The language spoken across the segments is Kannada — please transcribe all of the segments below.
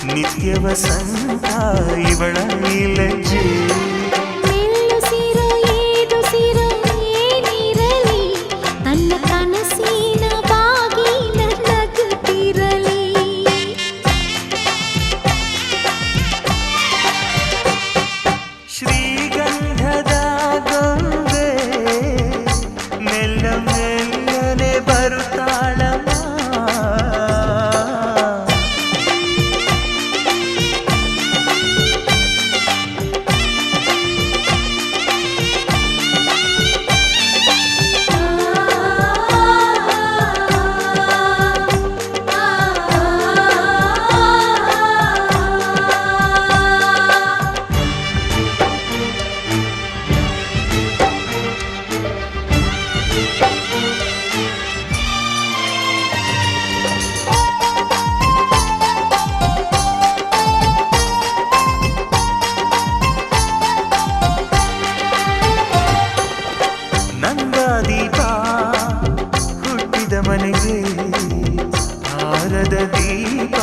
ನಿತ್ಯ ವಸಂತ ಇವಳ ಲಜ್ಜೆ ಮೆಲ್ಲುಸಿರ ಏದುಸಿರ ಏನಿರಲಿ ತನ್ನ ಕನಸಿನ ಬಾಗಿಲ ನಗುತ್ತಿರಲಿ ಶ್ರೀಗಂಧದ ಗೊಂಬೆ ಮೆಲ್ಲ ಮೆಲ್ಲನೆ ಬರುತ್ತಾಳಮ್ಮ ದೀಪ ಹುಟ್ಟಿದ ಮನೆಗೆ ಹಾರದ ದೀಪ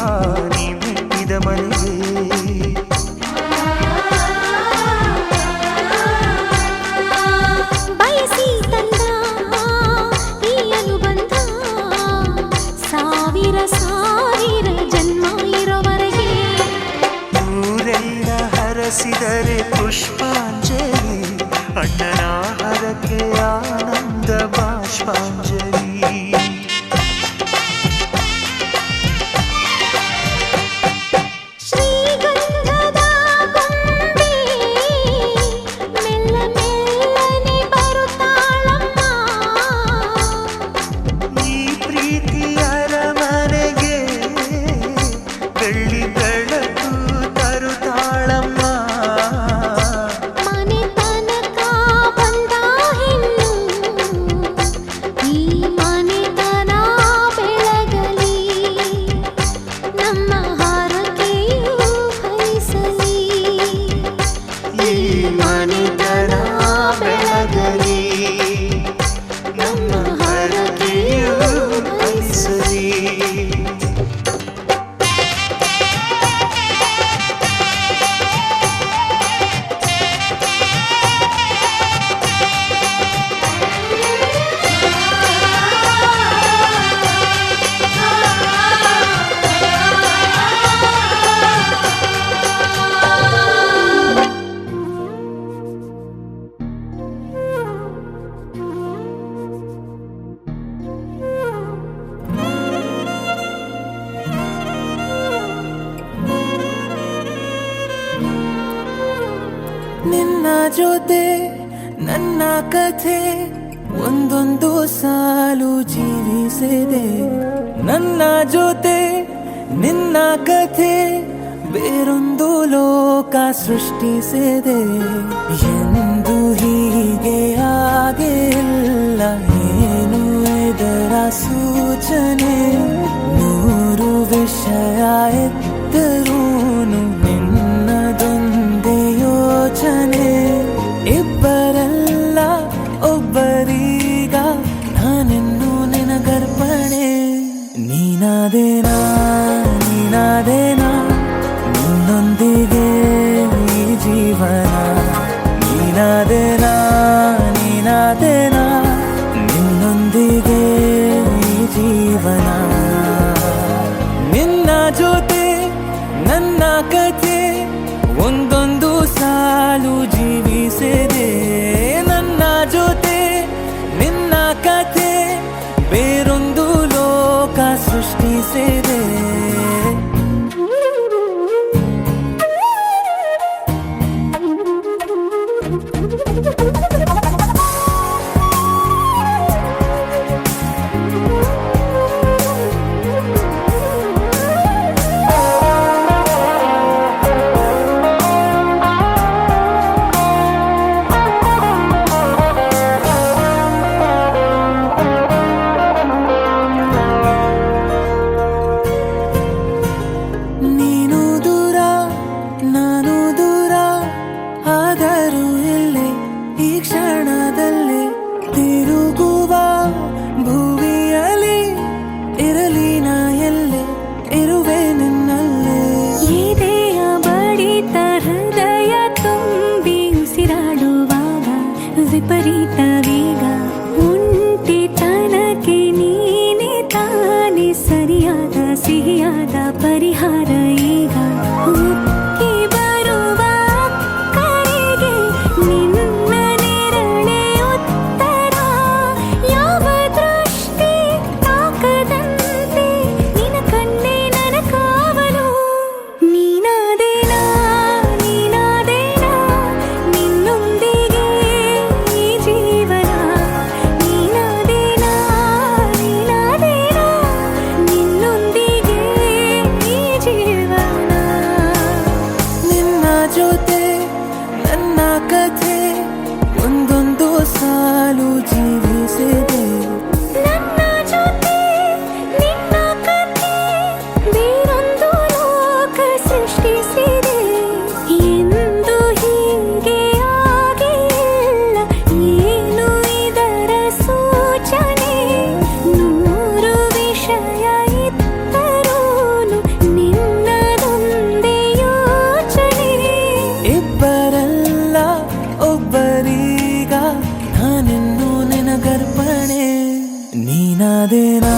ನೀ ಮೆಟ್ಟಿದ ಮನೆಗೆ ಬಯಸಿ ತಂದ ಈ ಅನುಬಂಧ ಸಾವಿರ ಸಾವಿರ ಜನ್ಮ ಇರೋವರೆಗೆ ಊರೆಲ್ಲ ಹರಸಿದರೆ ಪುಷ್ಪಾಂಜಲಿ ಅಣ್ಣನ ಹರಕೆ ಆನಂದ ಬಾಷ್ಪಾಂಜಲಿ ಶ್ರೀಗಂಧದ ಗೊಂಬೆ ಮೆಲ್ಲ ಮೆಲ್ಲನೆ ಬರುತ್ತಾಳಮ್ಮ ಈ ಪ್ರೀತಿಯರ ಮನೆಗೆ ಬೆಳ್ಳಿ ಬೆಳಕು ತರುತ್ತಾಳಮ್ಮ ನಿನ್ನ ಜೊತೆ ನನ್ನ ಕಥೆ ಒಂದೊಂದು ಸಾಲು ಜೀವಿಸಿದೆ ನನ್ನ ಜೊತೆ ನಿನ್ನ ಕಥೆ ಬೇರೊಂದು ಲೋಕ ಸೃಷ್ಟಿಸಿದೆ ಎಂದು ಹೀಗೆ ಆಗಿಲ್ಲ ಸೂಚನೆ ನೂರು ವಿಷಯ ಎತ್ತರೂನು ನಿನ್ನದೊಂದೇ ಯೋಚನೆ ಇಬ್ಬರಲ್ಲ ಒಬ್ಬರೀಗ ನಾನಿನ್ನು ನಿನಗರ್ಪಣೆ ನೀನಾದೇನಾ ನೀನಾದೇನಾ ನಿನ್ನೊಂದಿಗೆ ಈ ಜೀವನ ನೀನಾದೇನಾ ನೀನಾದೇನಾ ನಿನ್ನೊಂದಿಗೆ ಈ ಜೀವನ ನಿನ್ನ ಜೊತೆ ನನ್ನ ಕಥೆ ಒಂದೊಂದು ಸಾಲು ಜೀವಿಸಿದೆ ನನ್ನ ಜೊತೆ ನಿನ್ನ ಕಥೆ ಬೇರೊಂದು ಲೋಕ ಸೃಷ್ಟಿಸಿದೆ ನೀನು ದೂರ ನಾನು ದೂರ ಆದರೂ ಇಲ್ಲೇ ಈ ಕ್ಷಣದಲ್ಲೇ ತಿರುಗುವ ಭುವಿಯಲ್ಲಿ ಇರಲಿ ನಾ ಎಲ್ಲೇ ಇರುವೆ ನಿನ್ನಲ್ಲೇ ಎದೆಯ ಬಡಿತ ಹೃದಯ ತುಂಬಿ ಉಸಿರಾಡುವಾಗ ವಿಪರೀತ ವೇಗ ಒಂಟಿತನಕ್ಕೆ ನೀನೆ ತಾನೆ ಸರಿಯಾದ ಸಿಹಿಯಾದ ಪರಿಹಾರ ಈಗ ಉಕ್ಕಿ ಬರುವ ಕರೆಗೆ ನಿನ್ನ ನೆರಳೆ ಉತ್ತರ ಯಾವ ದೃಷ್ಟಿ ತಾಕದಂತೆ ನಿನ ಕಣ್ಣೆ ನನ್ನ ಕಾವಲು ನೀನಾದೇನಾ ನೀನಾದೇನಾ ನಿನ್ನೊಂದಿಗೆ ಈ ಜೀವನ ನೀನಾದೇನಾ ನೀನಾದೇನಾ ನಿನ್ನೊಂದಿಗೆ ಈ ಜೀವನ ನಿನ್ನ ಜೊತೆ ನನ್ನ ಕಥೆ ಒಂದೊಂದು ಸಾಲು ಜೀವಿಸಿದೆ ನನ್ನ ಜೊತೆ ನಿನ್ನ ಕಥೆ ಬೇರೊಂದು ಲೋಕ ಸೃಷ್ಟಿಸಿದೆ ಎಂದು ಹೀಗೆ ಆಗಿಲ್ಲ ಏನು ಇದರ ಸೂಚನೆ ನೂರು ವಿಷಯ ಇತ್ತರೂನು ನಿನ್ನದೊಂದೇ ಯೋಚನೆ ಇಬ್ಬರಲ್ಲ ಒಬ್ಬರೀಗ ನಾನಿನ್ನು ನಿನಗರ್ಪಣೆ ನೀನಾದೇನಾ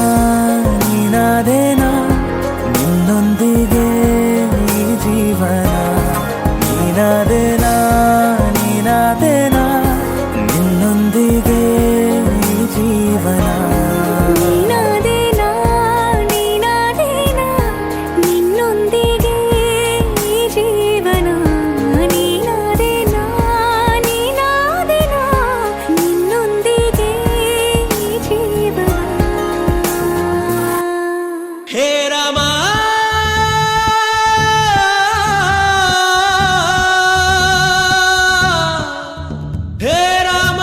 ನೀನಾದೇನಾ ನಿನ್ನೊಂದಿಗೆ ಈ ಜೀವನ ನೀನಾದೇನಾ ನೀನಾದೇನಾ ನಿನ್ನೊಂದಿಗೆ ಈ ಜೀವನ ನೀನಾದೇನಾ ನೀನಾದೇನಾ ನಿನ್ನೊಂದಿಗೆ ಈ ಜೀವನ ನೀನಾದೇನಾ ನೀನಾದೇನಾ ನಿನ್ನೊಂದಿಗೆ ಈ ಜೀವನ ಹೇ ರಾಮ ಹೇ ರಾಮ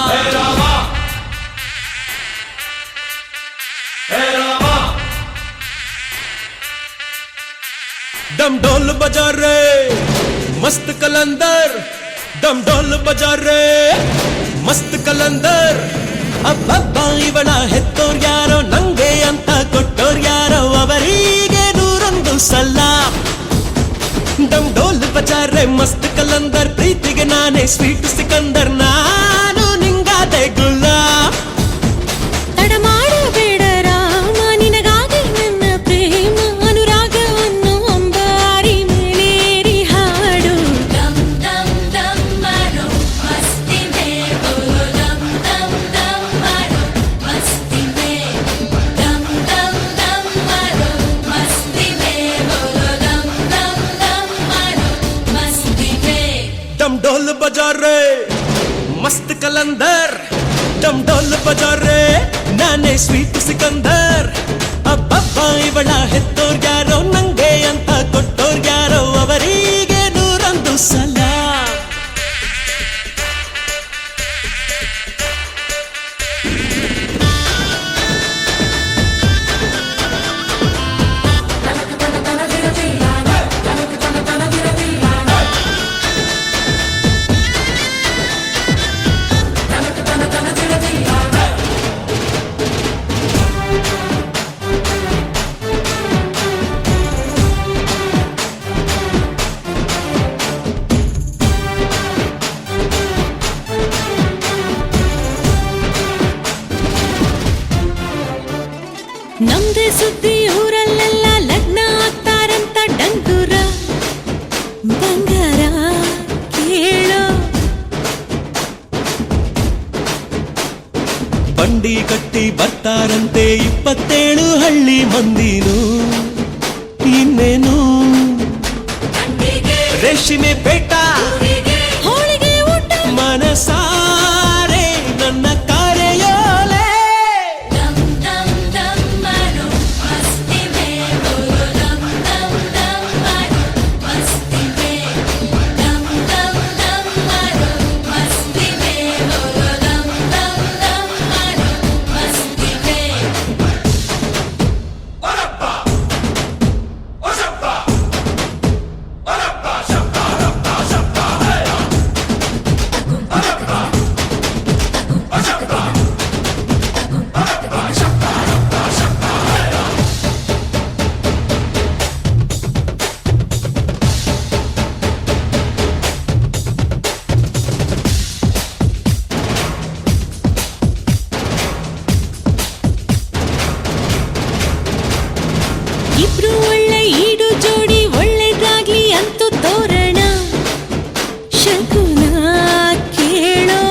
ಹೇ ರಾಮ ಹೇ ರಾಮ डम ढोल बजा रे मस्त कलंदर डम ढोल बजा रे मस्त कलंदर ಅಬ್ಬಬ್ಬ ಇವಳ ಹೆತ್ತೋರ್ ಯಾರೋ ನಂಗೆ ಅಂತ ಕೊಟ್ಟೋರ್ ಯಾರೋ ಅವರಿಗೆ ನೂರೊಂದು ಸಲ ಡಮ್ ಡೋಲ್ ಬಜಾರೆ ಮಸ್ತ್ ಕಲಂದರ್ ಪ್ರೀತಿಗೆ ನಾನೇ ಸ್ವೀಟ್ ಸಿಕಂದರ್ ನಾನು ನಿಂಗಾದೆ ಗುಲ್ಲ ತಡ ಮಾಡಬೇಡ ರಾಮ ನಿನಗಾಗಿ ನನ್ನ ಪ್ರೇಮ ಅನುರಾಗವನ್ನು ಅಂಬಾರಿ ಮೇಲೇರಿ ಹಾಡು dum dum dum maro masti me bolo dum dum dum maro masti me dum dum dum maro masti me bolo dum dum dum maro masti me डम ढोल बजा रे मस्त कलंदर डम ढोल बजा रे नाने ಸ್ವೀಟ್ ಸಿಕಂದರ್ ಅಬ್ಬಬ್ಬ ಇವಳ ಹೆತ್ತೋರ್ ಯಾರೋ ನಂಗೆ ಅಂತ ಕೊಟ್ಟೋರ್ ಯಾರೋ ಅವರಿಗೆ ನೂರೊಂದು ಸಲ ಬಂಡಿ ಕಟ್ಟಿ ಬರ್ತಾರಂತೆ 27 ಹಳ್ಳಿ ಮಂದಿನು. ಇನ್ನೇನು ರೇಷ್ಮೆ ಪೇಟ ಹೋಳಿಗೆ ಊಟ ಮನಸಾರೆ ನನ್ನ ಕಾರ್ಯೋಲೆ. dum dum dum maro masti mein bolo dum dum dum maro masti mein dum dum dum maro masti mein bolo dum dum dum maro masti mein ಇಬ್ರು ಒಳ್ಳೆ ಈಡು ಜೋಡಿ ಒಳ್ಳೆದಾಗ್ಲಿ ಅಂತೂ ತೋರಣ ಶಕುನ ಕೇಳೋ.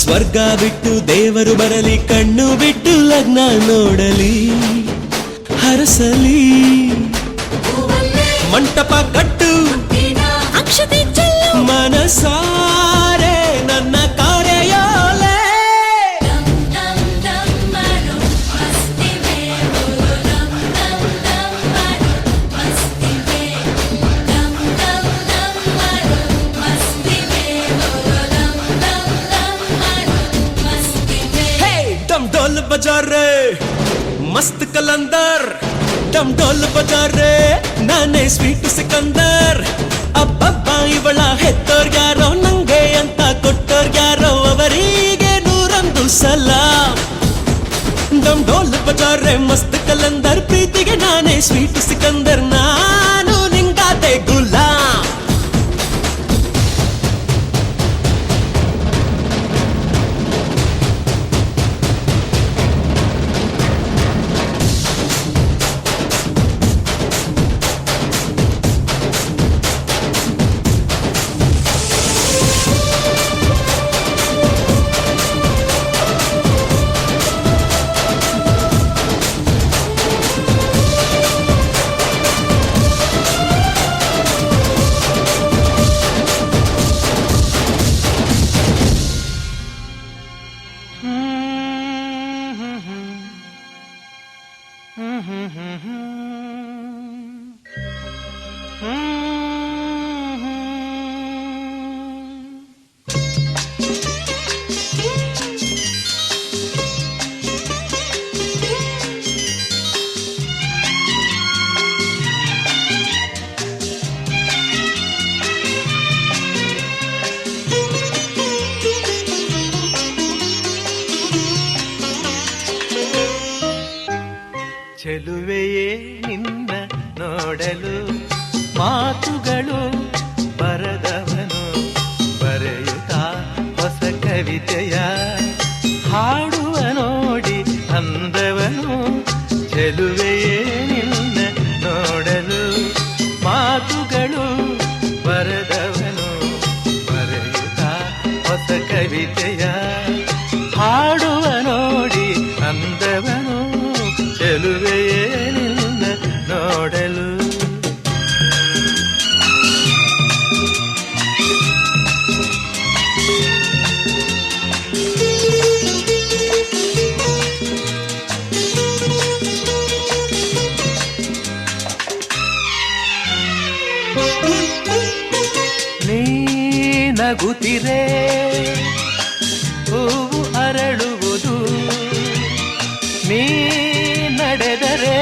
ಸ್ವರ್ಗ ಬಿಟ್ಟು ದೇವರು ಬರಲಿ, ಕಣ್ಣು ಬಿಟ್ಟು ಲಗ್ನ ನೋಡಲಿ, ಹರಸಲಿ ಮಂಟಪ ಕಟ್ಟು ಅಕ್ಷತೆ ಚೆಲ್ಲು ಮನಸಾರೆ ನನ್ನ ಕಾರ್ಯೋಲೆ. dum dum dum maro masti mein bolo dum dum dum maro masti mein dum dum dum maro masti mein bolo dum dum dum maro masti mein डम डोल बजा रे मस्त कलंदर, डम डोल बजा रे नाನೇ ಸ್ವೀಟ್ ಸಿಕಂದರ್. ಅಬ್ಬಬ್ಬ ಇವಳ ಹೆತ್ತೋರ್ ಯಾರೋ, ನಂಗೆ ಅಂತ ಕೊಟ್ಟೋರ್ ಯಾರೋ, ಅವರಿಗೆ 101 ಸಲ. ಡಮ್ ಡೋಲ್ ಬಜಾ ರೆ ಮಸ್ತ್ ಕಲಂದರ್, ಪ್ರೀತಿಗೆ ನಾನೇ ಸ್ವೀಟ್ ಸಿಕಂದರ್, ನಾನು ನಿಂಗಾದೆ ಗುಲಾಮ್. ಚೆಲುವೆಯೇ ನಿನ್ನ ನೋಡಲು ಮಾತುಗಳು ಬರದವನು, ಬರೆಯುತ್ತಾ ಹೊಸ ಕವಿತೆಯ ಹಾಡುವ ನೋಡಿ ಅಂದವನು. ಚೆಲುವೆಯೇ ನಿನ್ನ ನೋಡಲು ಮಾತುಗಳು ಬರದವನು, ಬರೆಯುತ್ತಾ ಹೊಸ ಕವಿತೆಯ ಹಾಡುವ ನೋಡಿ ಅಂದವನು. ಚೆಲುವೆಯೇ ನಿನ್ನ ನೋಡಲು. ನೀ ನಗುತ್ತಿರೆ ಹೂವು ಅರಳುವುದು, ನೀ ನಡೆದರೆ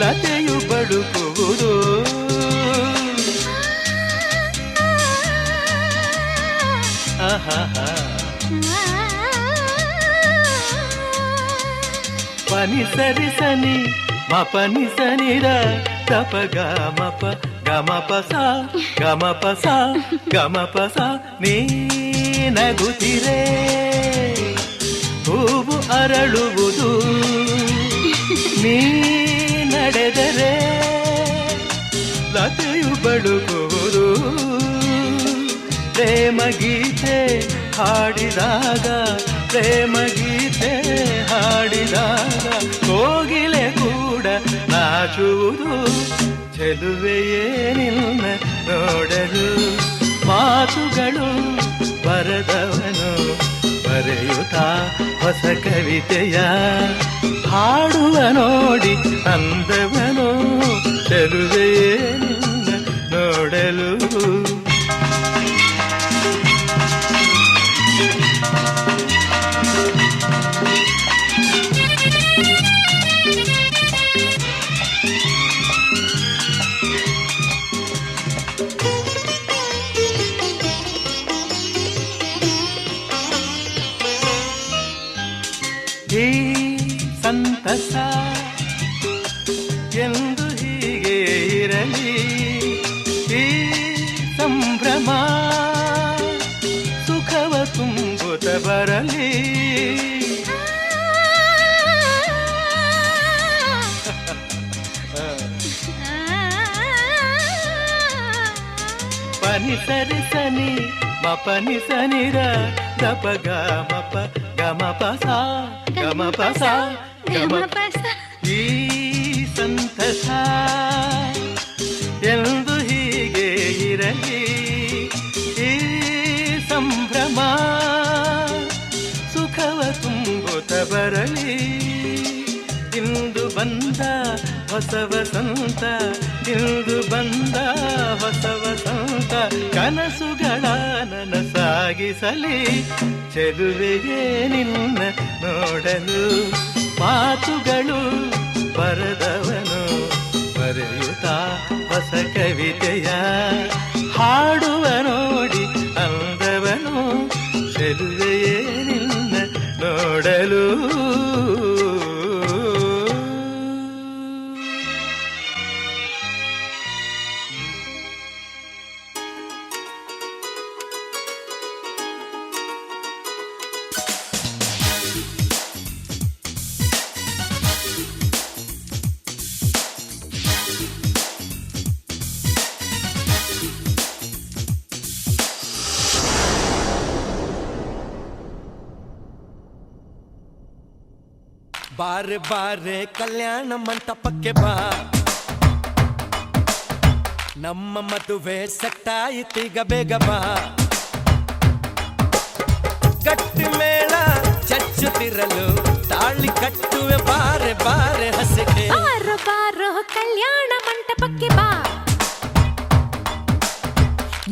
ಲತೆಯು ಬಡುಕುವುದು. ಆಹಾಹಾ ಪನಿ ಸರಿ ಸನಿ ಮಪನಿ ಸನಿರ ತಪ ಗಮಪ ಗಮಪಸ ಗಮಪಸ ಗಮಪಸ. ನೀ ನಗುತ್ತಿರೆ ಹೂವು ಅರಳುವುದು, ನೀ ನಡೆದರೆ ಲತೆಯು ಬಳುಕುವುದು. ಪ್ರೇಮ ಗೀತೆ ಹಾಡಿದಾಗ ಪ್ರೇಮ ಗೀತೆ ಹಾಡಿದಾಗ ಕೋಗಿಲೆ ಕೂಡ ನಾಚುವುದು ಚೆಲುವೆಯೇ ನಿನ್ನ ನೋಡಲು ಮಾತುಗಳು ಬರೆದವನು ಬರೆಯುತ್ತಾ ಹೊಸ ಕವಿತೆಯ ಹಾಡುವ ನೋಡಿ ಅಂದವನು ಚೆಲುವೆಯೇ ನಿನ್ನ ನೋಡಲು ಈ ಸಂತಸ ಎಂದು ಹೀಗೆ ಇರಲಿ ಈ ಸಂಭ್ರಮ ಸುಖವ ತುಂಬುತ್ತ ಬರಲಿ ಪನಿ ಸರಿ ಸನಿ ಮಪನಿ ಸನಿರ ದಪ ಗಮಪ ಗಮಪಸ ಗಮಪಸ ಗಮಪಸ ಈ ಸಂತಸ ಎಂದು ಹೀಗೆ ಇರಲಿ ಈ ಸಂಭ್ರಮ ಸುಖವ ತುಂಬುತ್ತ ಬರಲಿ ಇಂದು ಬಂದ ಹೊಸ ವಸಂತ ಇಂದು ಬಂದ ಹೊಸ ವಸಂತ ಕನಸುಗಳ ನನಸಾಗಿಸಲಿ ಚೆಲುವೆಗೆ ನಿನ್ನ ನೋಡಲು ಮಾತುಗಳು ಬರೆದವನು ಬರೆಯುತ್ತಾ ಹೊಸ ಕವಿತೆಯ ಹಾಡುವ ನೋಡಿ ಅಂದವನು ಚೆಲುವೆಯೇ ನಿನ್ನ ನೋಡಲು ಬಾರೆ ಬಾರೆ ಕಲ್ಯಾಣ ಮಂಟಪಕ್ಕೆ ಬಾ ನಮ್ಮ ಮದುವೆ ಸೆಟ್ಟಾಯಿತೀಗ ಬೇಗ ಬಾ ಗಟ್ಟಿ ಮೇಳ ಚಚ್ಚುತ್ತಿರಲು ತಾಳಿ ಕಟ್ಟುವೆ ಬಾರೆ ಬಾರೆ ಹಸಿಗೆ ಬಾರೋ ಬಾರೋ ಕಲ್ಯಾಣ ಮಂಟಪಕ್ಕೆ ಬಾ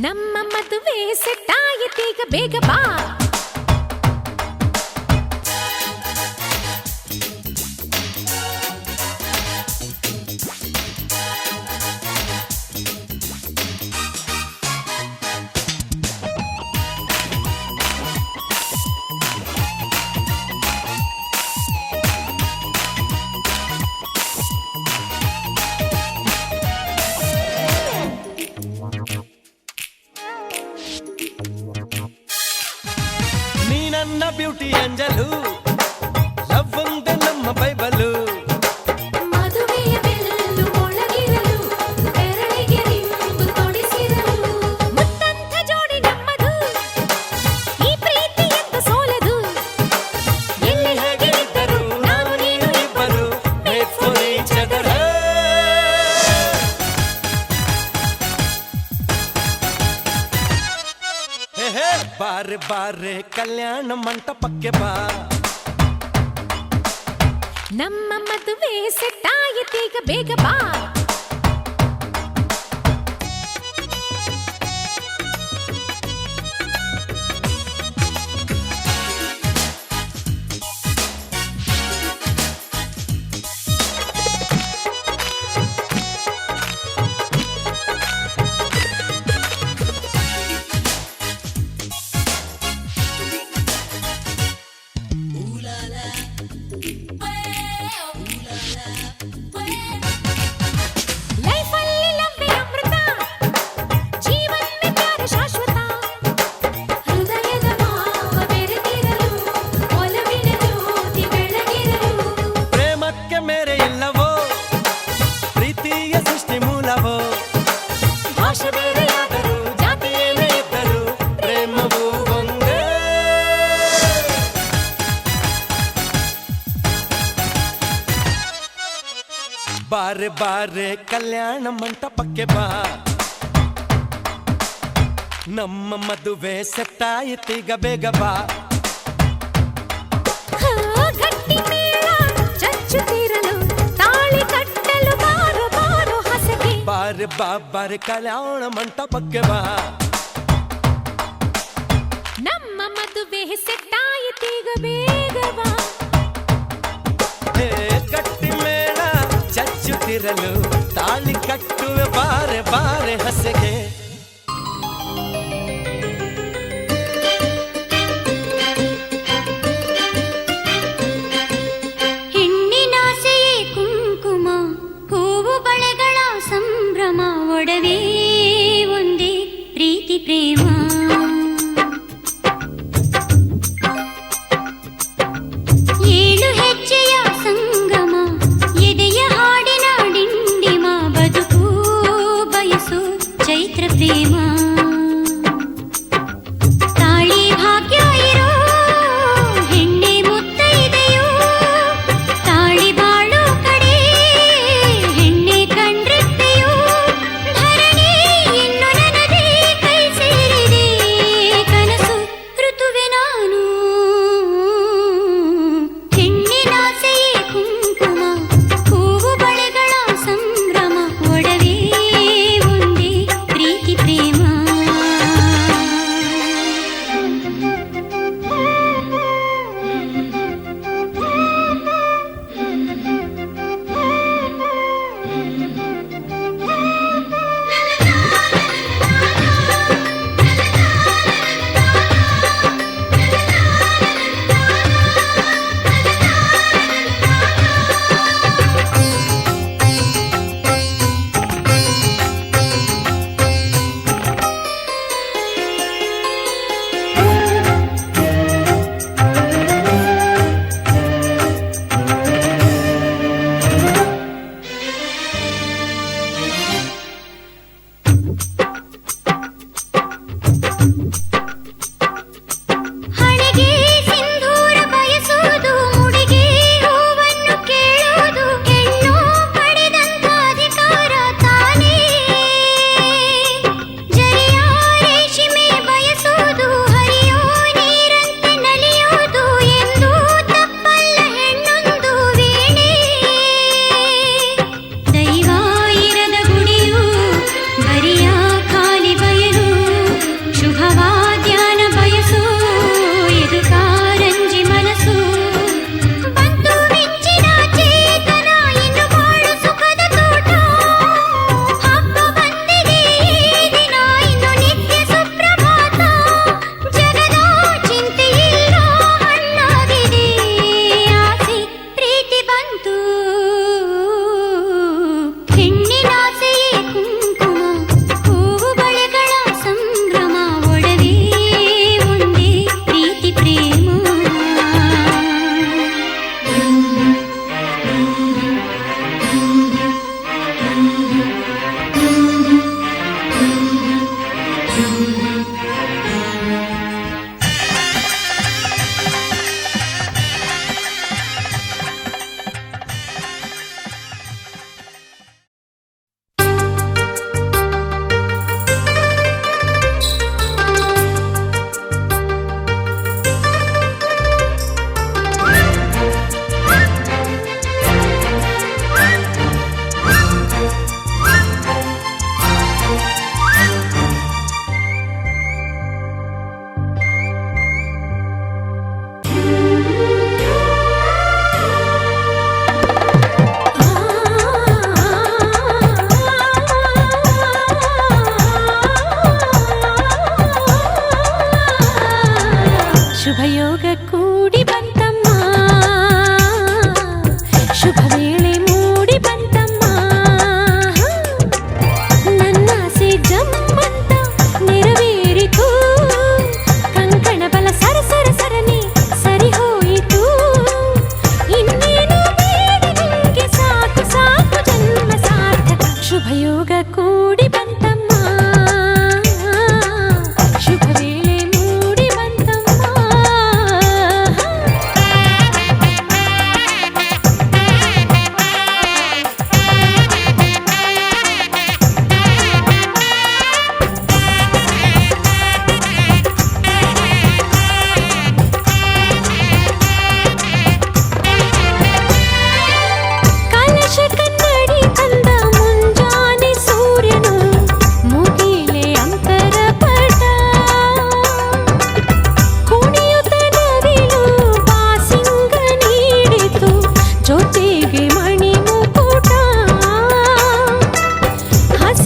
ನಮ್ಮ ಮದುವೆ ಸೆಟ್ಟಾಯಿತೀಗ ಬೇಗ ಬಾ ನನ್ನ ಬ್ಯೂಟಿ ಅಂಜಲು ಲವ್ ಒಂದೇ ನಮ್ಮ ಬೈಬಲು ಮದುವೆಯ ಬೆಲ್ಲು ಒಳಗಿರಲು ಬೆರಳಿಗೆ ರಿಂಗು ತೊಡಿಸಿರಲು ಮುತ್ತಂಥ ಜೋಡಿ ನಮ್ಮದು ಈ ಪ್ರೀತಿ ಎಂತ ಸೋಲದು ಎಲ್ಲಿ ಹೇಗೆ ಇದ್ದರು ನಾವು ನೀನು ಇಬ್ಬರು made for each other. ಹೇ ಹೇ ಬಾರೆ ಬಾರೆ ಕಲ್ಯಾಣ ಮಂಟಪಕ್ಕೆ ಬಾ ನಮ್ಮ ಮದುವೆ ಸೆಟ್ಟಾಯಿತೀಗ ಬೇಗ ಬಾ ಲೈಫಲ್ಲಿ ಲವ್ವೇ ಅಮೃತ ಜೀವನವೇ ಪ್ಯಾರ ಶಾಶ್ವತ ಹೃದಯದ ಭಾವ ಬೆರೆತಿರಲು ಒಲವಿನ ಜ್ಯೋತಿ ಬೆಳಗಿರಲು ಪ್ರೇಮಕ್ಕೆ ಮೇರೆ ಇಲ್ಲವೋ ಪ್ರೀತಿಯ ಸೃಷ್ಟಿ ಮೂಲವೋ ಭಾಷೆ ಬೇರೆಯಾದರೂ ಜಾತಿ ಏನೇ ಇದ್ದರೂ ಬಾರೆ ಬಾರೆ ಕಲ್ಯಾಣ ಮಂಟಪಕ್ಕೆ ಬಾ, ನಮ್ಮ ಮದುವೆ ಸೆಟ್ಟಾಯಿತೀಗ ಬೇಗ ಬಾ. ಗಟ್ಟಿ ಮೇಳ ಚಚ್ಚುತ್ತಿರಲು ತಾಳಿ ಕಟ್ಟಲು ಬಾರೋ ಬಾರೋ ಹಸಗೆ. ಬಾರೆ ಬಾ ಬಾರೆ ಕಲ್ಯಾಣ ಮಂಟಪಕ್ಕೆ ಬಾ, ನಮ್ಮ ಮದುವೆ ಸೆಟ್ಟಾಯಿತೀಗ ಬೇಗ ಬಾ. ಗಟ್ಟಿ ಮೇಳ ಚಚ್ಚುತ್ತಿರಲು ತಾಳಿ ಕಟ್ಟುವೆ ಬಾರೆ ಬಾರೆ ಹಸೆಗೆ. ಹೆಣ್ಣಿನಾಸೆಯೇ ಕುಂಕುಮ, ಹೂವು ಬಳೆಗಳ ಸಂಭ್ರಮ, ಒಡವೆ ಒಂದೇ ಪ್ರೀತಿ ಪ್ರೇಮ. ಏಳು ಹೆಜ್ಜೆಯ ಸಂಗಮ, ಎದೆಯ ಹಾಡಿನ ಡಿಂಡಿಮ, ಬದುಕು ಬಯಸು ಚೈತ್ರ ಪ್ರೇಮ. ತಾಳಿ ಭಾಗ್ಯ ಇರೋ ಹೆಣ್ಣೆ ಮುತ್ತೈದೆಯೋ, ತಾಳಿ ಬಾಳು ಕಡೆ ಹೆಣ್ಣೆ ಕಂಡ್ರೆಪ್ಪೆಯೋ, ಧರಣಿ ಇನ್ನು ನನಗೆ ಕೈ ಸೇರಿದೆ ಕನಸು ಋತುವೆ ನಾನು. ಹೆಣ್ಣಿನಾಸೆಯೇ ಕುಂಕುಮ, ಹೂವು ಬಳೆಗಳ ಸಂಭ್ರಮ, ಒಡವೆ ಒಂದೇ ಪ್ರೀತಿ ಪ್ರೇಮ.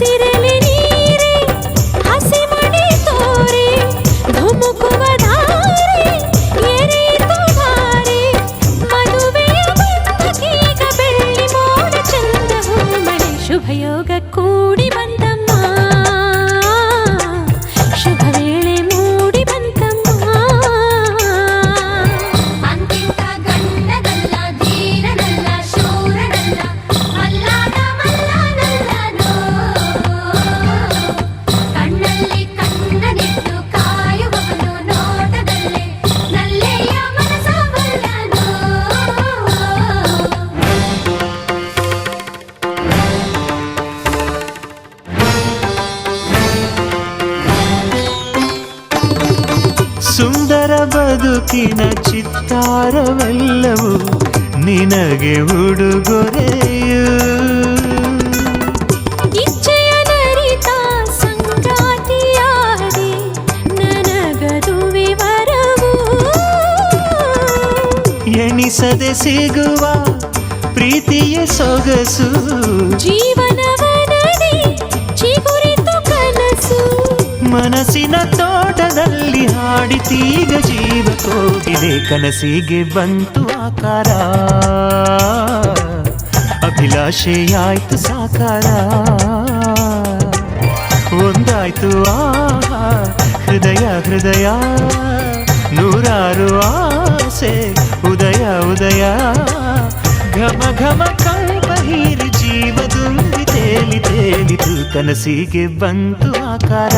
ಹಸಿರಲೆ ನೀರೆ ಹಸಿಮಣೆ ತೋರೆ ಧುಮುಕುವ ಧಾರೆ ಎರೆಯಿತು ಧಾರೆ ಮದುವೆಯ ಬಂಧಕೀಗ ಬೆಳ್ಳಿ ಮೋಡ ಚಂದ ಹೂಮಳೆ ಶುಭಯೋಗ ಕೂಡಿ ಬಂದಮ್ಮ ಶುಭ ವೇಳೆ ಮೂಡಿ ಬಂತಮ್ಮ ಅಂತಿಂತ ಗಂಡನಲ್ಲ ಧೀರನಲ್ಲ ಶೂರನಲ್ಲ ಮಲ್ಲಾದ ಮಲ್ಲನಲ್ಲನೋ ಕಣ್ಣಲ್ಲಿ ಕಣ್ಣನಿಟ್ಟು ಕಾಯುವವನು ನೋಟದಲ್ಲೇ ನಲ್ಲೆಯ ಮನಸ ಬಲ್ಲನೋ ಸುಂದರ ಬದುಕಿನ ಚಿತ್ತಾರವೆಲ್ಲವೂ ನಿನಗೆ ಉಡುಗೊರೆಯು ಇಚ್ಛೆಯ ನರಿತ ಸಂಗಾತಿಯಾದೆ ನನಗದುವೆ ವರವು ಎಣಿಸದೆ ಸಿಗುವ ಪ್ರೀತಿಯ ಸೊಗಸು ಜೀವನವನದಿ ಚಿಗುರಿತು ಕನಸು ಮನಸ್ಸಿನ ತೋಟದಲ್ಲಿ ಹಾಡಿತೀಗ ಜೀವ ಕೋಗಿದೆ ಕನಸಿಗೆ ಬಂತು ಆಕಾರ ಅಭಿಲಾಷೆಯಾಯ್ತು ಸಾಕಾರ ಒಂದಾಯ್ತು ಆಹಾ ಹೃದಯ ಹೃದಯ ನೂರಾರು ಆಸೆ ಉದಯ ಉದಯ ಘಮ ಘಮ ಕಂಪ ಹೀರಿ ಜೀವ ತುಂಬಿ ತೇಲಿ ತೇಲಿತು ಕನಸಿಗೆ ಬಂತು ಆಕಾರ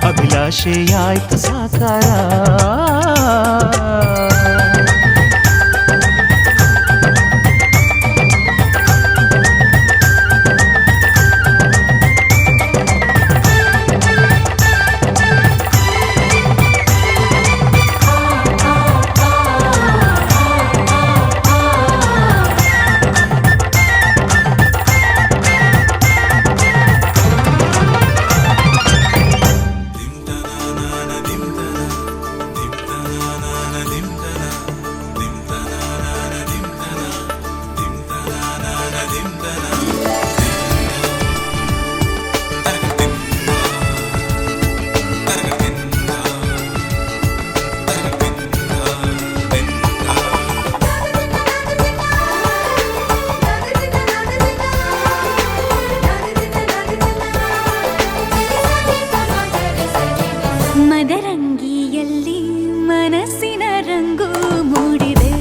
ಅಭಿಲಾಷೆಯಾಯ್ತು ಸಾಕಾರ ಮದರಂಗಿಯಲ್ಲಿ ಮನಸ್ಸಿನ ರಂಗು ಮೂಡಿದೆ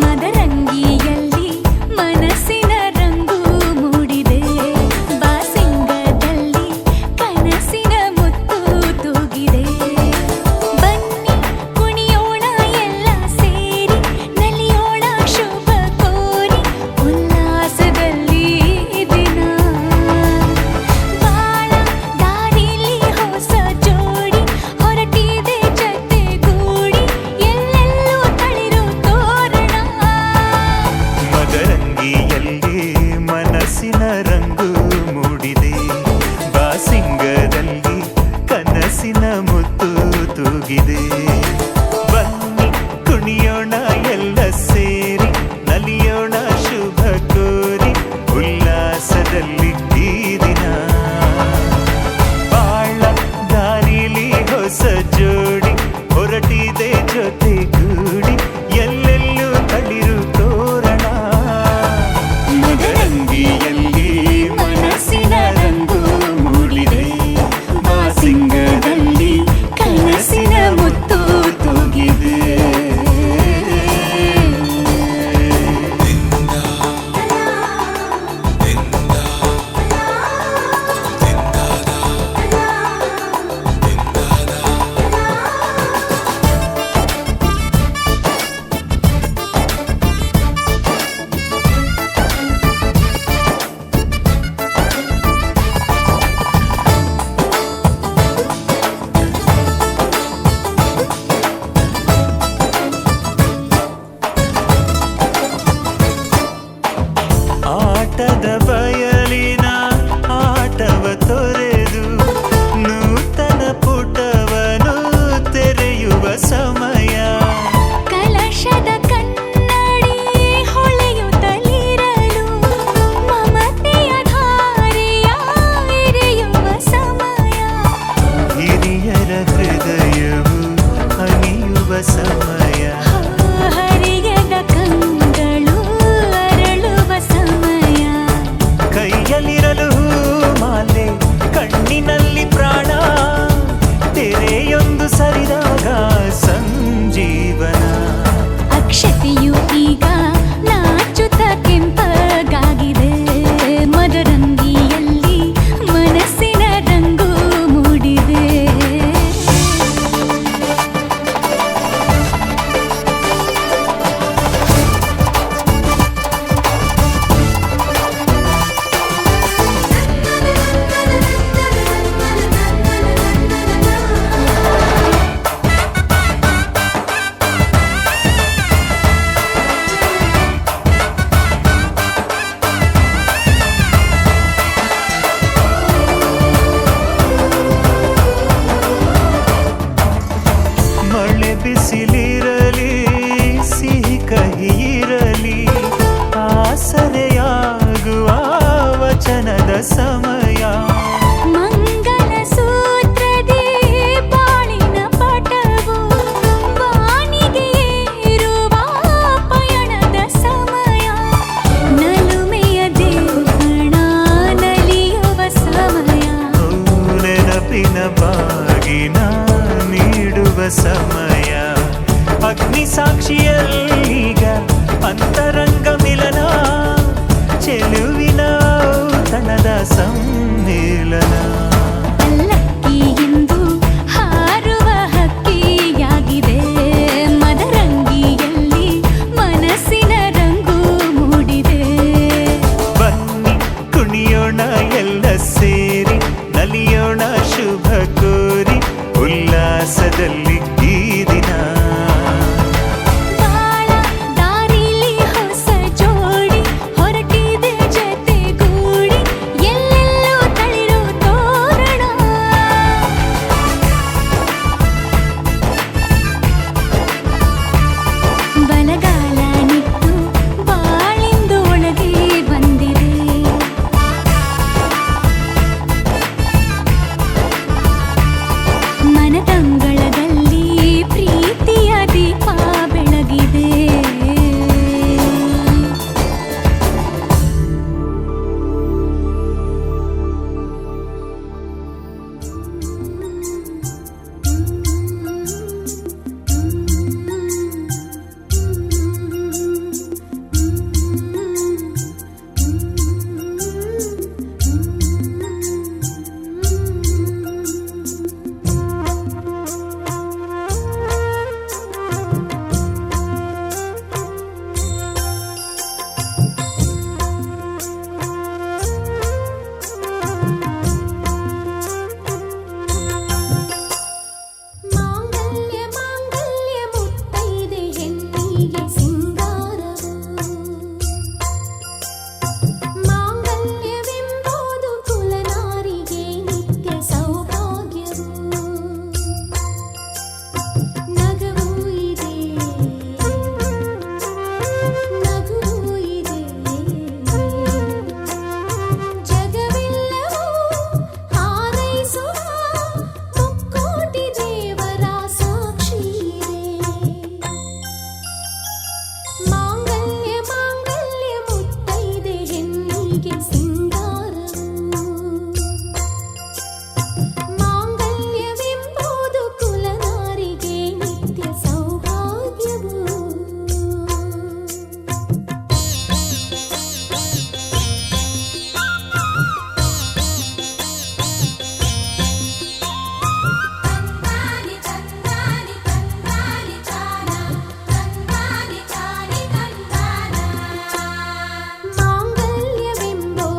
ಮದರಂಗಿಯಲ್ಲಿ ಮನಸ್ಸಿನ ರಂಗು ಮೂಡಿದೆ ಬಾಸಿಂಗದಲ್ಲಿ ಕನಸಿನ ಮುತ್ತು ತೂಗಿದೆ ಬನ್ನಿ ಕುಣಿಯೋಣ ಎಲ್ಲ ಸೇರಿ ನಲಿಯೋಣ ಶುಭ ಕೋರಿ ಉಲ್ಲಾಸದಲ್ಲಿ ದಿನ ಬಾಳ ದಾರಿಲಿ ಹೊಸ ಜೋಡಿ ಹೊರಟಿದೆ ಜೊತೆಗೂಡಿ ಎಲ್ಲೆಲ್ಲೂ ತಳಿರು ತೋರಣ ಮದರಂಗಿಯಲ್ಲಿ ಮನಸ್ಸಿನ ರಂಗು ಮೂಡಿದೆ ಬಾಸಿಂಗದಲ್ಲಿ ಕನಸಿನ ಮುತ್ತು ತೂಗಿದೆ ಬನ್ನಿ ಕುಣಿಯೋಣ ಎಲ್ಲ ಸೇರಿ ನಲಿಯೋಣ ಶುಭ ಕೋರಿ ಉಲ್ಲಾಸದಲ್ಲಿ ಈ ದಿನ ಬಾಳ ದಾರಿಲಿ ಹೊಸ ಜೋಡಿ ಹೊರಟಿದೆ ಜೊತೆಗೂಡಿ ಎಲ್ಲೆಲ್ಲೂ ತಳಿರು ತೋರಣ ಮದರಂಗಿಯಲ್ಲಿ ಮನಸ್ಸಿನ ರಂಗು ಮೂಡಿದೆ ಬಾಸಿಂಗದಲ್ಲಿ ಕನಸಿನ ಮುತ್ತು ತೂಗಿದೆ ಆಟದ ಬಯಲಿನ ಆಟವ ತೊರೆದು ನೂತನ ಪುಟವನು ತೆರೆಯುವ ಸಮಯ ಕಲಶದ ಕನ್ನಡಿ ಹೊಳೆಯುತ್ತಲೇ ಮಿಲನದ ಸಮಯ. ಮಂಗಲ ಸೂತ್ರದಿ ಬಾಳಿನ ಪಟವು ಬಾನಿಗೆ ಏರುವ ಪಯಣದ ಸಮಯ. ನಲುಮೆಯ ದೇವಣ ನಲಿಯುವ ಸಮಯ. ನೆನಪಿನ ಬಾಗಿನ ನೀಡುವ ಸಮಯ. ಅಗ್ನಿ ಸಾಕ್ಷಿಯಲ್ಲೀಗ ಅಂತರಂಗ ಮಿಲನ. ಚೆಲುವಿನ ತನದ ಸಮ್ಮಿಲನ. ಪಲ್ಲಕ್ಕಿಯೆಂದು ಹಾರುವ ಹಕ್ಕಿಯಾಗಿದೆ. ಮದರಂಗಿಯಲ್ಲಿ ಮನಸ್ಸಿನ ರಂಗು ಮೂಡಿದೆ. ಬನ್ನಿ ಕುಣಿಯೋಣ ಎಲ್ಲ ಸೇರಿ, ನಲಿಯೋಣ ಶುಭ ಕೋರಿ ಉಲ್ಲಾಸದಲ್ಲಿ ಈ ದಿನ. ಬಾಳ ದಾರಿಲಿ ಹೊಸ ಜೋಡಿ ಹೊರಟಿದೆ ಜತೆಗೂಡಿ. ಎಲ್ಲೆಲ್ಲೂ ತಳಿರು ತೋರಣ. ಬಲಗಾಲ ನಿಟ್ಟು ಬಾಳಿಂದು ಒಳಗೆ ಬಂದಿದೆ. ಮನದಂಗಳದಲ್ಲಿ ಪ್ರೀತಿಯ ದೀಪ ಬೆಳಗಿದೆ. ಮಾಂಗಲ್ಯ ಮಾಂಗಲ್ಯ ಮುತ್ತೈದೆ ಹೆಣ್ಣಿಗೆ ಸಿಂಗಾರವು. ಮಾಂಗಲ್ಯವೆಂಬುದು ಕುಲನಾರಿಗೆ ನಿತ್ಯ ಸೌಭಾಗ್ಯವು. ನಗವೂ ಇದೆ ನಗುವೂ ಇದೆ. ಜಗವೆಲ್ಲವೂ ಹಾರೈಸುವ ಮುಕ್ಕೋಟಿ ದೇವರ ಸಾಕ್ಷಿ ಇದೆ. ಮಾಂಗಲ್ಯ ಮಾಂಗಲ್ಯ ಮುತ್ತೈದೆ ಹೆಣ್ಣಿಗೆ ಸಿಂಗಾರವು. ಮಾಂಗಲ್ಯವೆಂಬುದು ಕುಲನಾರಿಗೆ ನಿತ್ಯ ಸೌಭಾಗ್ಯವು. ತಂದಾನಿ ತಂದಾನಿ ತಂದಾನಿ ತಾನ ತಂದಾನಿ ತಾನಿ ತಂದಾನ. ಮಾಂಗಲ್ಯವೆಂಬುದು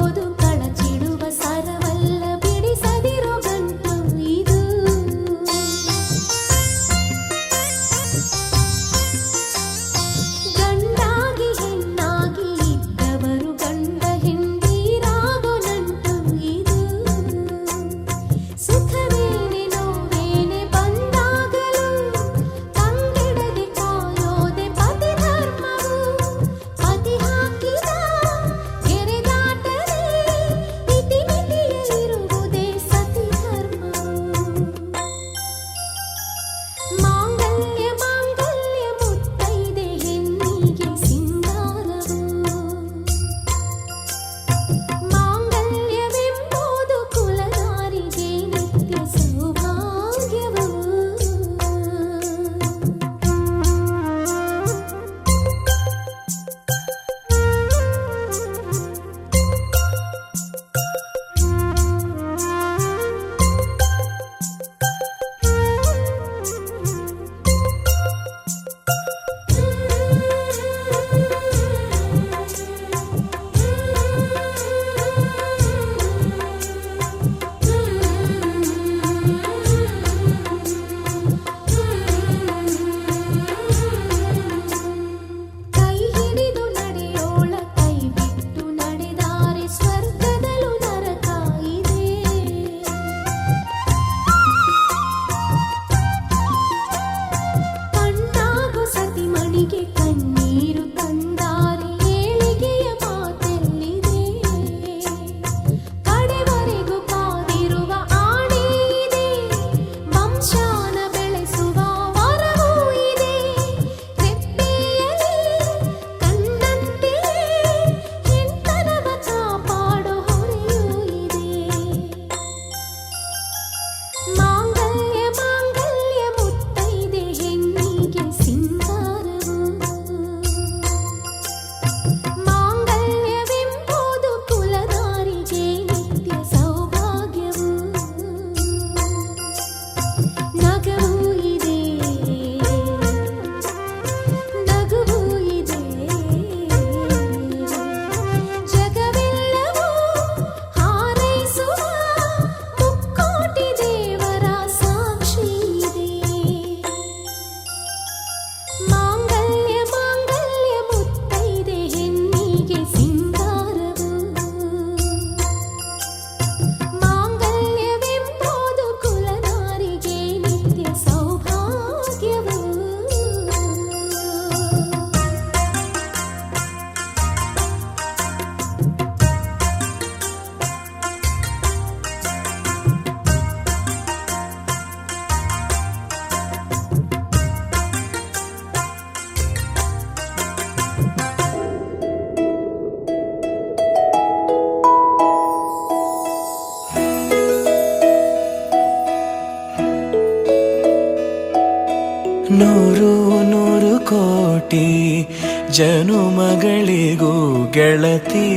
ಜನುಮಗಳಿಗೂ ಗೆಳತಿ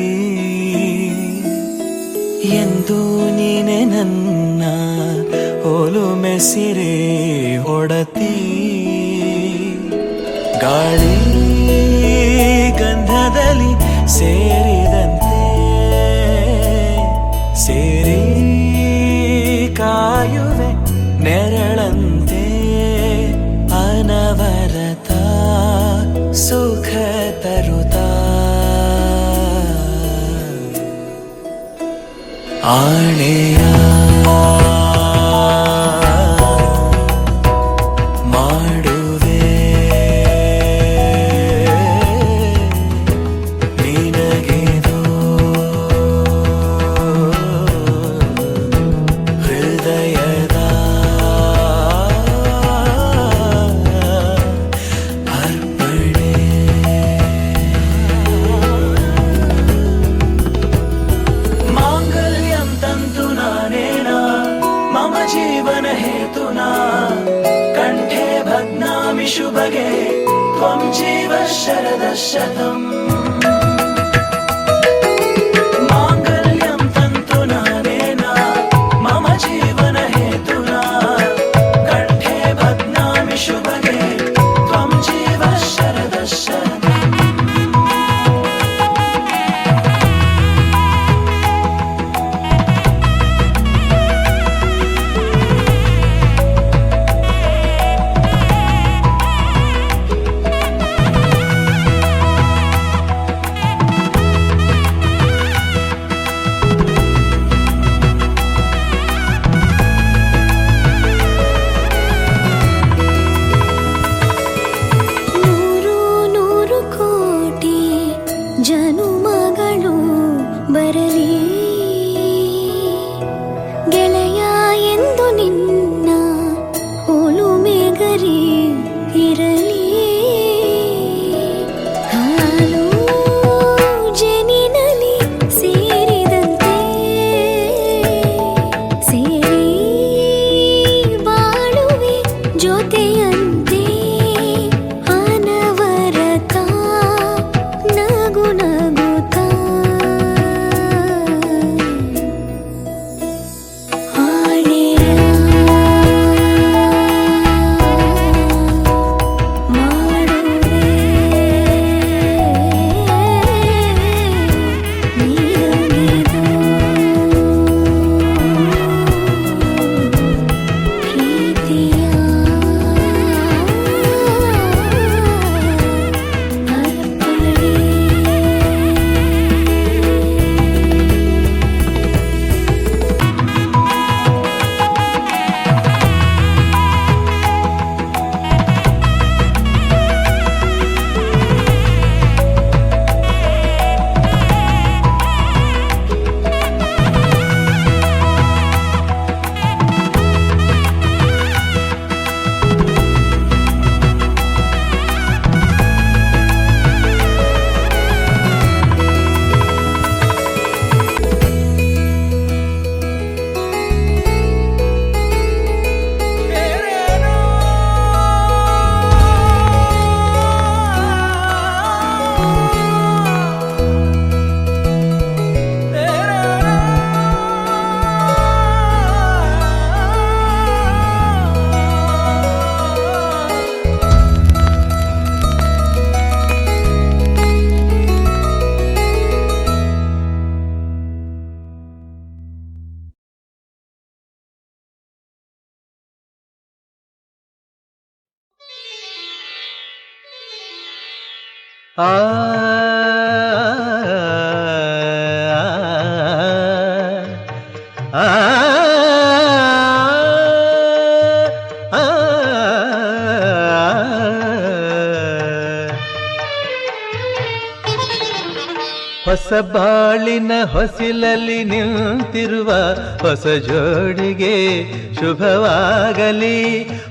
ಎಂದು ನೀನೆ ನನ್ನ ಒಲುಮೆ ಸಿರೆ ಒಡತಿ ಗಾಳಿ ಗಂಧದಲ್ಲಿ ಸೇರಿದಂತೆ ಸೇರಿ ಕಾಯುವೆ ನೆರಳಂತೆ ಅನವರತ ಸುಖ ತರುತ್ತಾ ಆಣೆಯ ಮಾಡುವೆ ನಿನಗೆದೋ ಹೃದಯದ ಅರ್ಪಣೆ ಮಾಂಗಲ್ಯಂ ತಂತು ನಾನೇನ ಮಮ ಜೀವನ ಹೇತುನಾ ಕಂಠೆ ಭಗ್ನಾಮಿ ಶುಭಗೆ ತ್ವಂ ಜೀವ ಶರದ ಶತಂ ಮಾಂಗಲ್ಯಂ ತಂತು ನಾನೇನ ಮಮ ಜೀವನ ಹೇತುನಾ ಕಂಠೆ ಭಗ್ನಾಮಿ ಶುಭಗೆ ತ್ವಂ ಜೀವ ಶರದ ಶತಂ ನೂರು ನೂರು ಕೋಟಿ ಜನುಮಗಳು ಬರಲಿ ಗೆಳೆಯ ಎಂದು ನಿನ್ನ ಒಲುಮೆಗರಿ ಇರಲಿ ಹಾಲು ಜನಿನಲಿ ಸೇರಿದಂತೆ ಸೇರಿ ಬಾಳುವೆ ಜೊತೆಯಂತೆ ಅನವರತ ನಗು ನಗುತ್ತಾ ಆಣೆಯ ಮಾಡುವೆ ನಿನಗೆದೋ ಪ್ರೀತಿಯ ಹೊಸ ಬಾಳಿನ ಹೊಸಿಲಲ್ಲಿ ನಿಂತಿರುವ ಹೊಸ ಜೋಡಿಗೆ ಶುಭವಾಗಲಿ.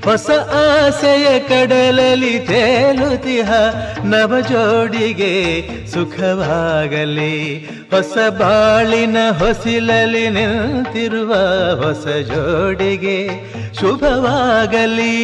ಹೊಸ ಆಸೆಯ ಕಡಲಲ್ಲಿ ತೇಲುತಿಹ ನವ ಜೋಡಿಗೆ ಸುಖವಾಗಲಿ. ಹೊಸ ಬಾಳಿನ ಹೊಸಿಲಲ್ಲಿ ನಿಂತಿರುವ ಹೊಸ ಜೋಡಿಗೆ ಶುಭವಾಗಲಿ.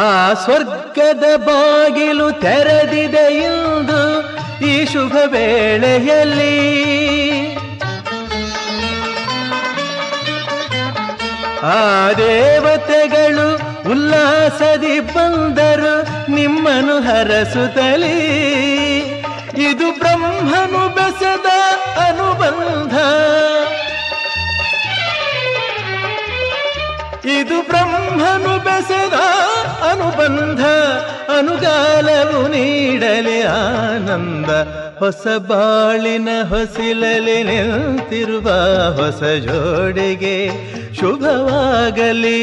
ಆ ಸ್ವರ್ಗದ ಬಾಗಿಲು ತೆರೆದಿದೆ ಇಂದು ಈ ಶುಭ ವೇಳೆಯಲ್ಲಿ. ಆ ದೇವತೆಗಳು ಉಲ್ಲಾಸದಿ ಬಂದರು ನಿಮ್ಮನು ಹರಸುತ್ತಲೇ. ಇದು ಬ್ರಹ್ಮನು ಬೆಸೆದ ಅನುಬಂಧ, ಇದು ಬ್ರಹ್ಮನು ಬೆಸೆದ ಅನುಬಂಧ. ಅನುಗಾಲವು ನೀಡಲಿ ಆನಂದ, ಹೊಸ ಬಾಳಿನ ಹೊಸಿಲಲಿ ನಿಂತಿರುವ ಹೊಸ ಜೋಡಿಗೆ ಶುಭವಾಗಲಿ.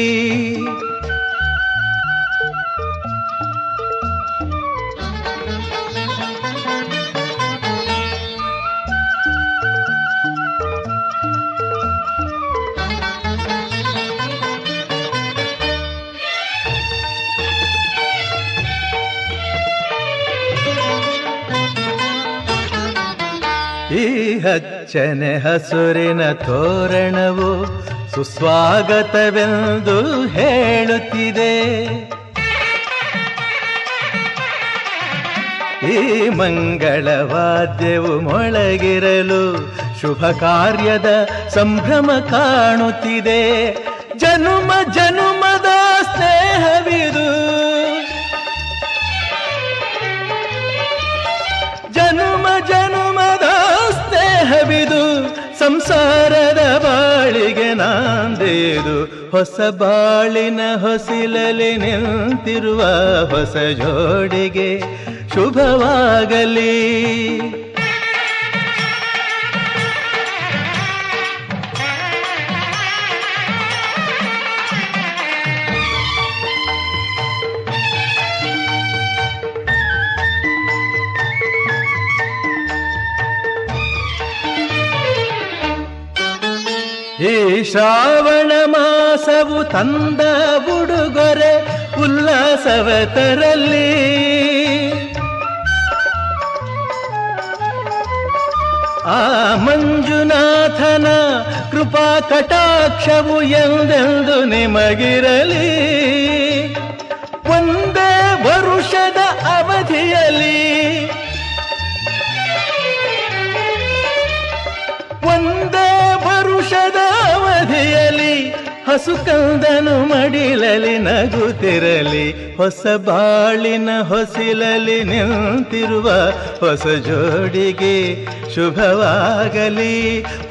ಈ ಹಚ್ಚನೆ ಹಸುರಿನ ತೋರಣವು ಸುಸ್ವಾಗತವೆಂದು ಹೇಳುತ್ತಿದೆ. ಈ ಮಂಗಳವಾದ್ಯವು ಮೊಳಗಿರಲು ಶುಭ ಕಾರ್ಯದ ಸಂಭ್ರಮ ಕಾಣುತ್ತಿದೆ. ಜನುಮ ಜನುಮದ ಸ್ನೇಹವಿದು, ಜನುಮ ಜನುಮದ ಸ್ನೇಹವಿದು. ಸಂಸಾರದ ಬಾಳಿಗೆ ನಾಂದೇದು, ಹೊಸ ಬಾಳಿನ ಹೊಸಿಲಲಿ ನಿಂತಿರುವ ಹೊಸ ಜೋಡಿಗೆ ಶುಭವಾಗಲಿ. ಈ ಶ್ರಾವಣ ಮಾಸವು ತಂದ ಉಡುಗೊರೆ ಉಲ್ಲಾಸವ ತರಲಿ. ಆ ಮಂಜುನಾಥನ ಕೃಪಾ ಕಟಾಕ್ಷವು ಎಂದೆಂದು ನಿಮಗಿರಲಿ. ಒಂದೇ ವರುಷದ ಅವಧಿಯಲ್ಲಿ, ಒಂದೇ ವರುಷದ ಅವಧಿಯಲ್ಲಿ ಹಸು ಕಂದನು ಮಡಿಲಲಿ ನಗುತ್ತಿರಲಿ. ಹೊಸ ಬಾಳಿನ ಹೊಸಿಲಲಿ ನಿಂತಿರುವ ಹೊಸ ಜೋಡಿಗೆ ಶುಭವಾಗಲಿ.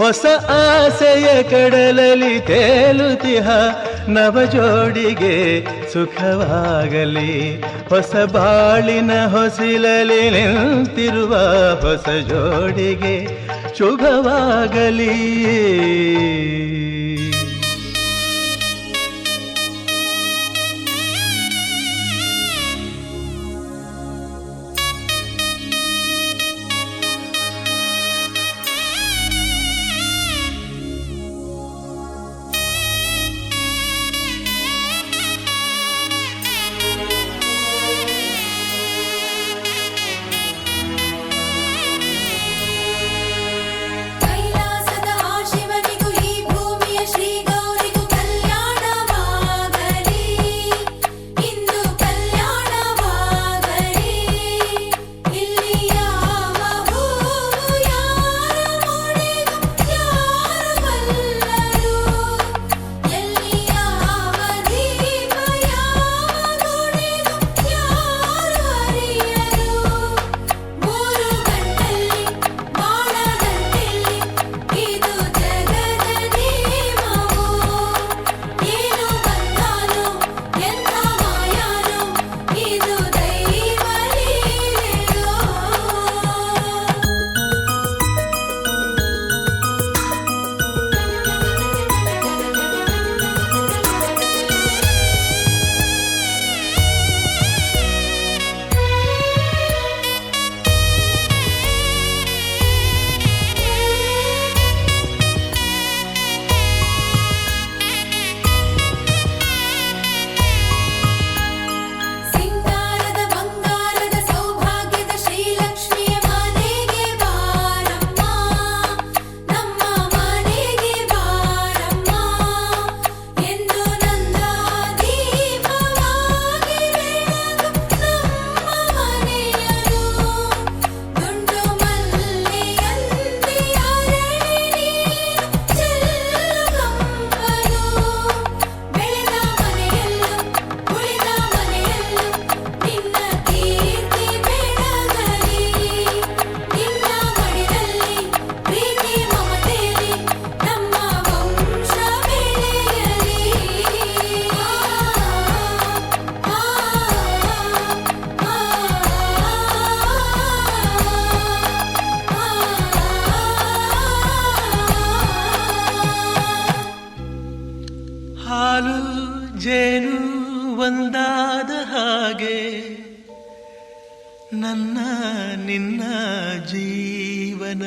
ಹೊಸ ಆಸೆಯ ಕಡಲಲಿ ತೇಲುತಿಹ ನವ ಜೋಡಿಗೆ ಸುಖವಾಗಲಿ. ಹೊಸ ಬಾಳಿನ ಹೊಸಿಲಲಿ ನಿಂತಿರುವ ಹೊಸ ಜೋಡಿಗೆ ಶುಭವಾಗಲಿ. ಕೈಲಾಸದ ಆ ಶಿವನಿಗೂ ಈ ಭೂಮಿಯ ನನ್ನ ನಿನ್ನ ಜೀವನ.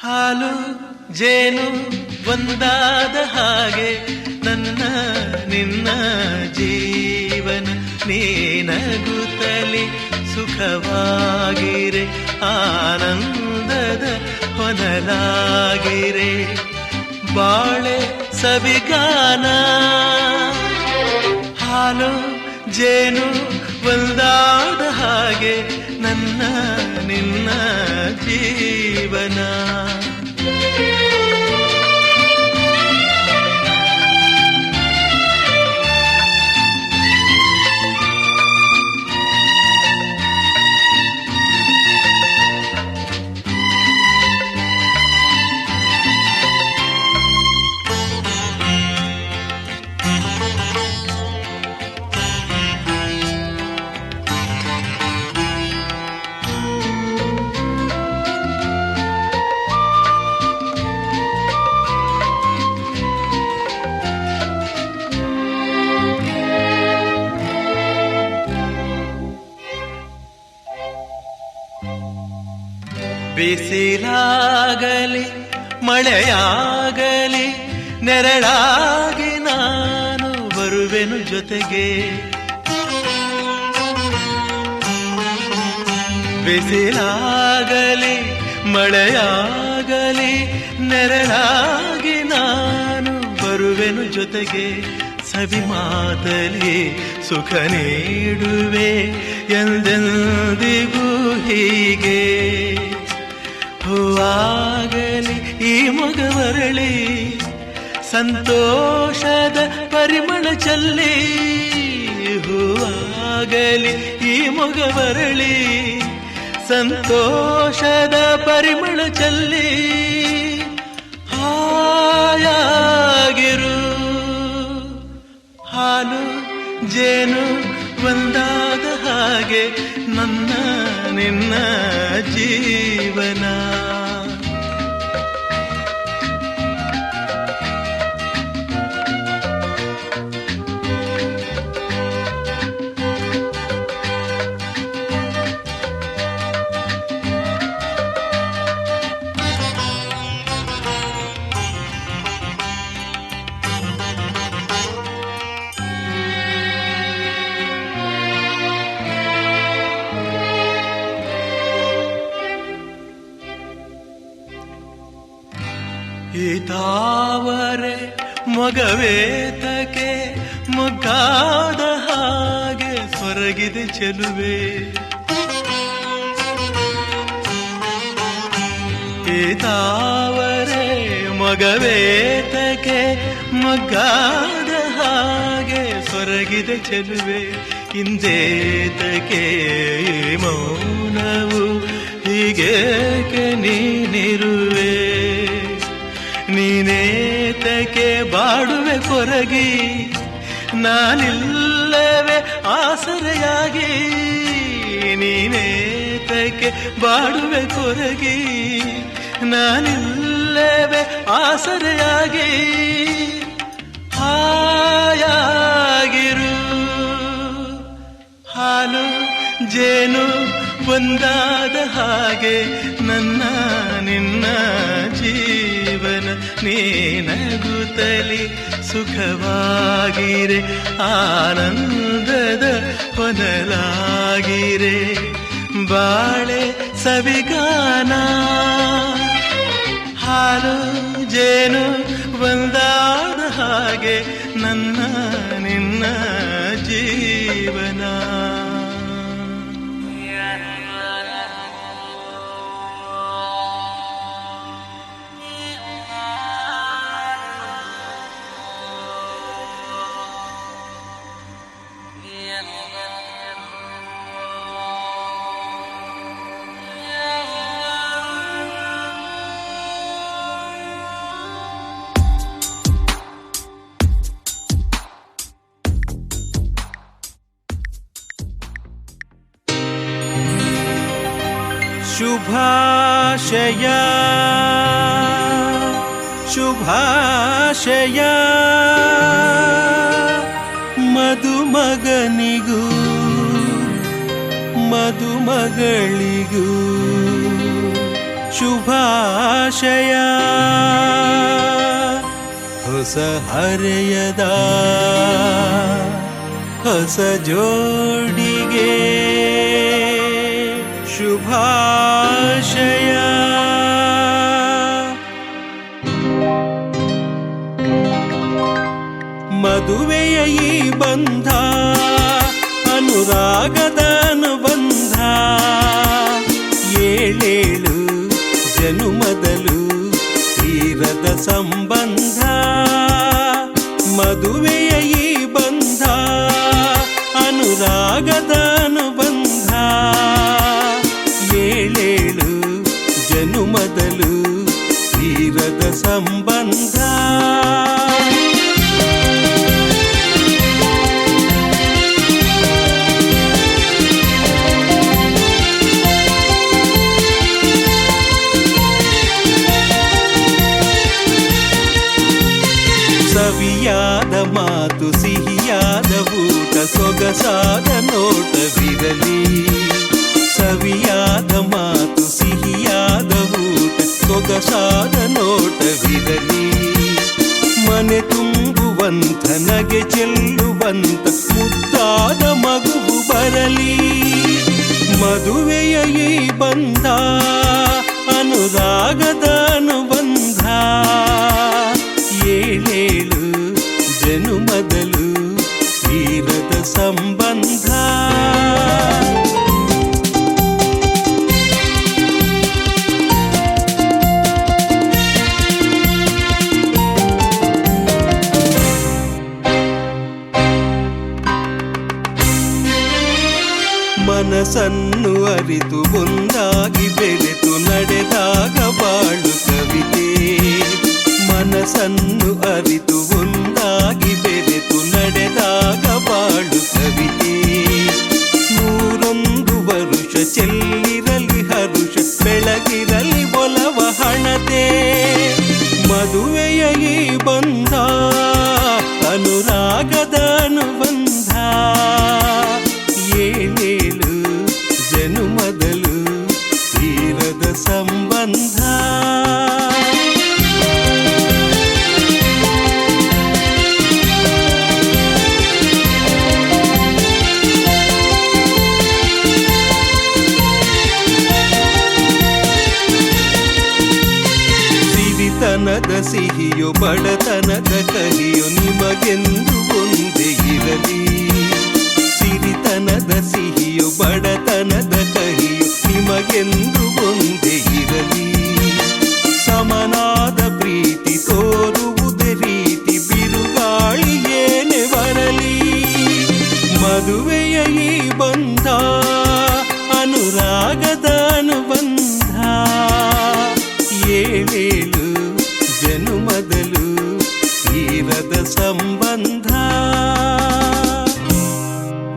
ಹಾಲು ಜೇನು ಒಂದಾದ ಹಾಗೆ ನನ್ನ ನಿನ್ನ ಜೀವನ. ನೀನಗುತ್ತಲಿ ಸುಖವಾಗಿರೆ, ಆನಂದದ ಹೊನಲಾಗಿರೆ, ಬಾಳೆ ಸವಿಗಾನ. ಹಾಲು ಜೇನು ಒಂದಾದ ಹಾಗೆ ನನ್ನ ನಿನ್ನ ಜೀವನ. ಬಿಸಿಲಾಗಲಿ ಮಳೆಯಾಗಲಿ ನೆರಳಾಗಿ ನಾನು ಬರುವೆನು ಜೊತೆಗೆ. ಬಿಸಿಲಾಗಲಿ ಮಳೆಯಾಗಲಿ ನೆರಳಾಗಿ ನಾನು ಬರುವೆನು ಜೊತೆಗೆ. ಸವಿ ಮಾತಲಿ ಸುಖ ನೀಡುವೆ ಎಂದೆಂದಿಗೂ ಹೀಗೆ. ಹೂವಾಗಲಿ ಈ ಮೊಗವರಳಿ ಸಂತೋಷದ ಪರಿಮಳ ಚಲ್ಲಿ. ಹೂವಾಗಲಿ ಈ ಮೊಗವರಳಿ ಸಂತೋಷದ ಪರಿಮಳ ಚಲ್ಲಿ. ಹಾಯಾಗಿರು ಹಾಲು ಜೇನು ಒಂದಾದ ಹಾಗೆ ನನ್ನ ನಿನ್ನ ಜೀವನ. ಈ ತಾವರೆ ಮೊಗವೇತಕ್ಕೆ ಮೊಗ್ಗಾದ ಹಾಗೆ ಸೊರಗಿದೆ ಚೆಲುವೆ. ಈ ತಾವರೆ ಮೊಗವೇತಕ್ಕೆ ಮೊಗ್ಗಾದ ಹಾಗೆ ಸೊರಗಿದೆ ಚೆಲುವೆ. ಇಂದೇತಕ್ಕೆ ಮೌನವು ಹೀಗೇಕೆ ನೀನಿರುವೆ. ನೀನೇತಕ್ಕೆ ಬಾಡುವೆ ಕೊರಗಿ, ನಾನಿಲ್ಲವೇ ಆಸರೆಯಾಗಿ. ನೀನೇತಕ್ಕೆ ಬಾಡುವೆ ಕೊರಗಿ, ನಾನಿಲ್ಲವೇ ಆಸರೆಯಾಗಿ. ಹಾಯಾಗಿರು ಹಾಲು ಜೇನು ಒಂದಾದ ಹಾಗೆ ನನ್ನ ನಿನ್ನ ಜೀವನ. ನೀನಗುತ್ತಲಿ ಸುಖವಾಗಿರೆ, ಆನಂದದ ಹೊನಲಾಗಿರೆ, ಬಾಳೆ ಸವಿಗಾನ. ಹಾಲು ಜೇನು ಒಂದಾದ ಹಾಗೆ ನನ್ನ ನಿನ್ನ ಜೀವನ. ಶುಭಾಶಯ ಶುಭಾಶಯ ಮದುಮಗನಿಗೂ ಮದುಮಗಳಿಗೂ ಶುಭಾಶಯ ಹೊಸ ಹರೆಯದ ಹೊಸ ಜೋಡಿಗೆ ಶುಭಾಶಯ ಮದುವೆಯ ಈ ಬಂಧ ಅನುರಾಗದ ಅನುಬಂಧ ಏಳೇಳು ಜನುಮದಲು ತೀರದ ಸಂಬಂಧ ಮದುವೆಯ ಈ ಬಂಧ ಅನುರಾಗದ ಅನುಬಂಧ ಏಳೇಳು ಜನುಮದಲು ತೀರದ ಸಂಬಂಧ ಸವಿಯಾದ ಮಾತು ಸಿಹಿಯಾದ ಊಟ ಸೊಗಸಾದ ನೋಟವಿರಲಿ ಸವಿಯಾದ ಮಾತು ಸಿಹಿಯಾದ ಊಟ ಸೊಗಸಾದ ನೋಟವಿರಲಿ ಮನೆ ತುಂಬುವಂಥ ನಗೆ ಚೆಲ್ಲುವಂಥ ಮುದ್ದಾದ ಮಗುವು ಬರಲಿ ಮದುವೆಯ ಈ ಬಂಧ ಅನುರಾಗದ ಅನುಬಂಧ ಏಳೇಳು ಜನುಮದಲು ತೀರದ ಸಂಬಂಧ ಮನಸ್ಸನ್ನು ಅರಿತು ಒಂದಾಗಿ ಬೆರೆತು ನಡೆದಾಗ ಬಾಳು ಕವಿತೆ ಮನಸ್ಸನ್ನು ಅರಿತು ಒಂದಾಗಿ ಬೆರೆತು ನಡೆದಾಗ ಬಾಳು ಕವಿತೆ 101 ವರುಷ ಚೆಲ್ಲಿರಲಿ ಹರುಷ ಬೆಳಗಿರಲಿ ಒಲವ ಹಣತೆ ಮದುವೆಯ ಈ ಬಂಧ ಅನುರಾಗದ ಅನುಬಂಧ ಏಳೇಳು ಜನುಮದಲು ತೀರದ ಸಂಬಂಧ ಸಿರಿತನದ ಸಿಹಿಯೋ ಬಡತನದ ಕಹಿಯೋ ನಿಮಗೆಂದು ಒಂದೇ ಇರಲಿ ಸಿರಿತನದ ಸಿಹಿಯೋ ಬಡತನದ ಕಹಿಯೋ ನಿಮಗೆಂದು ಒಂದೇ ಇರಲಿ ಸಮನಾದ ಪ್ರೀತಿ ತೋರುವುದೇ ರೀತಿ ಬಿರುಗಾಳಿ ಏನೇ ಬರಲಿ ಮದುವೆಯ ಈ ಬಂಧ ಅನುರಾಗದ ಅನುಬಂಧ ಏಳೇಳು ಜನುಮದಲು ತೀರದ ಸಂಬಂಧ